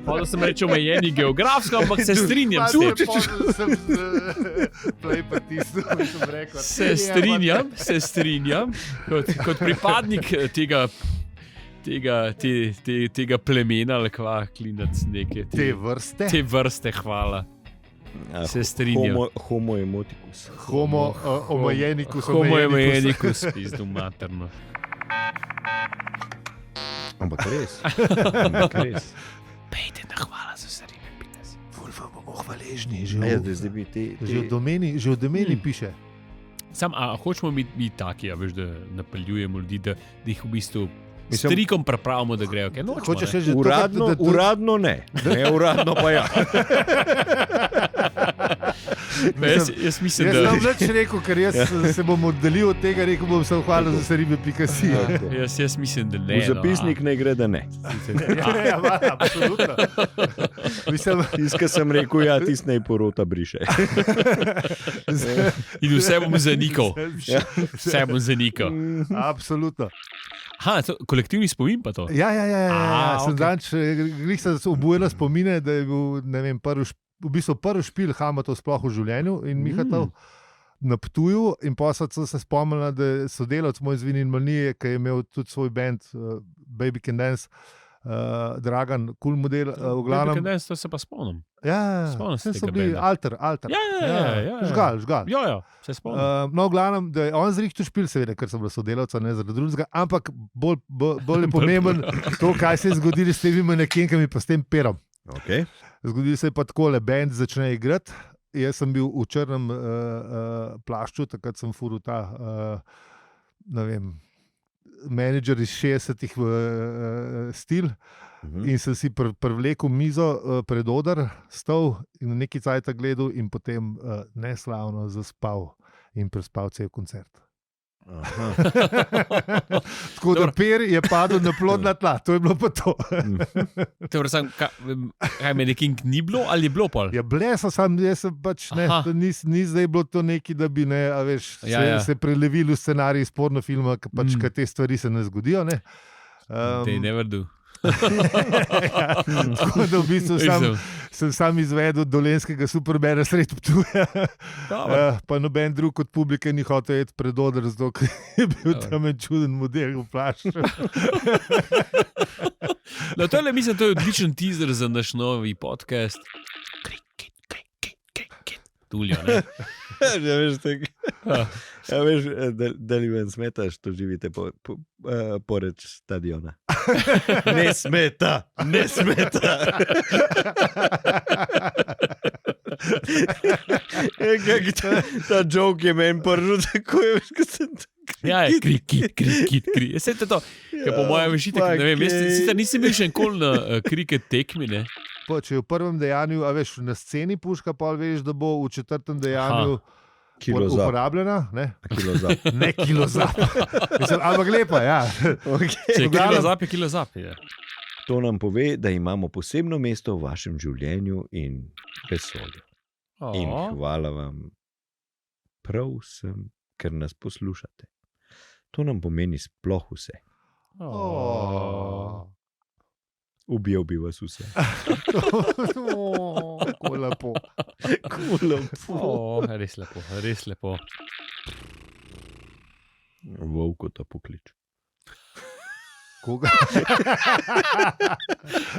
Hodil sem reči omejeni geografsko, ampak se strinjam s tem. Se strinjam. Kot pripadnik tega plemena, ali kva, klinac neke. Te vrste, hvala. Se strinjam. Homo emoticus. Homo omejenikus. Homo omejenikus, pizdu materno. Ampak res. Pejte na hvala za vse ribe, pite si. Fulva bomo hvaležni. Že v domeni piše. Sam, a hočemo biti taki, veš, da napeljujemo ljudi, da jih v bistvu s trikom pripravimo, da grejo. Okay? Hočeš že uradno ne. Ne uradno pa ja. Jaz mislim, da... Jaz sem več rekel, ker jaz se bom oddelil od tega, rekel bom se hvala za ribe.si. Jaz mislim, da ne. V zapisnik ne gre, da ne. Ja, absolutno. Tiska sem rekel, ja, tis ne porota briše. In vse bom zanikal. Vse bom zanikal. Absolutno. Kolektivni spomin pa to? Ja. Sem danč, glih se obujela spomine, da je bil, ne vem, prvi špil Hamatov sploh v življenju in Mihatov na Ptuju in potem sem se spomnila, da je sodelavc moj iz Vinilmanije, ki je imel tudi svoj band Baby Can Dance, Dragan, cool model, v glavnem. Baby Can Dance, to se pa spomnim. Ja, sem so bili Alter. Ja. Žgal. Ja, se spomnim. No, v glavnem, da je on zrihtu špil, seveda, ker sem bila sodelavca, ne zaradi drugega, ampak bolj je pomemben to, kaj se je zgodilo s temi manekenkami pa s tem perom. Okay. Zgodilo se je pa takole, band začne igrati, jaz sem bil v črnem plašču, takrat sem furil ta, ne vem, menedžer iz 60-ih stil in sem si privlekel mizo pred oder, stol in nekaj cajta gledal in potem neslavno zaspal in prespal cel koncert. Tako da per je padel na plodna tla, to je bilo pa to. Kaj manekink ni bilo ali je bilo pol? Ja, jaz sem pač, ni zdaj bilo to neki, da bi se prelevili v scenarij iz porno filma, ker te stvari se ne zgodijo. They never do. Tako da v bistvu sem sam izvedel dolenskega Supermana sred Ptuja, pa noben drug od publike ni hotel iti pred oder, zato ker je bil tam en čuden model v plašču. No, tole mislim, to je odličen teaser za naš novi podcast. Tuljo, ne? Ja, veš, da li ven smetaš, to živite poreč stadiona. Ne smeta. Ta joke je meni prvo, tako je, veš, ko sem tako. Ja, krik. Vse to, ker po mojem vešitek, ne vem, jaz nisem bil še nikoli na kriket tekmi, ne? Če je v prvem dejanju, a veš, na sceni puška, pa veš, da bo v četrtem dejanju uporabljena. Ne kilozap. Ampak lepa, ja. Če je kilozap, je. To nam pove, da imamo posebno mesto v vašem življenju in vesolju. In hvala vam prav vsem, ker nas poslušate. To nam pomeni sploh vse. Ubijal bi vas vse. Kako lepo. Res lepo. Volko ta poklič. Koga?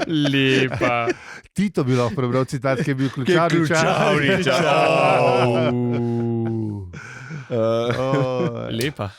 Lepa. Tito bi lahko prebral citat, ki je bil ključavničar. Lepa.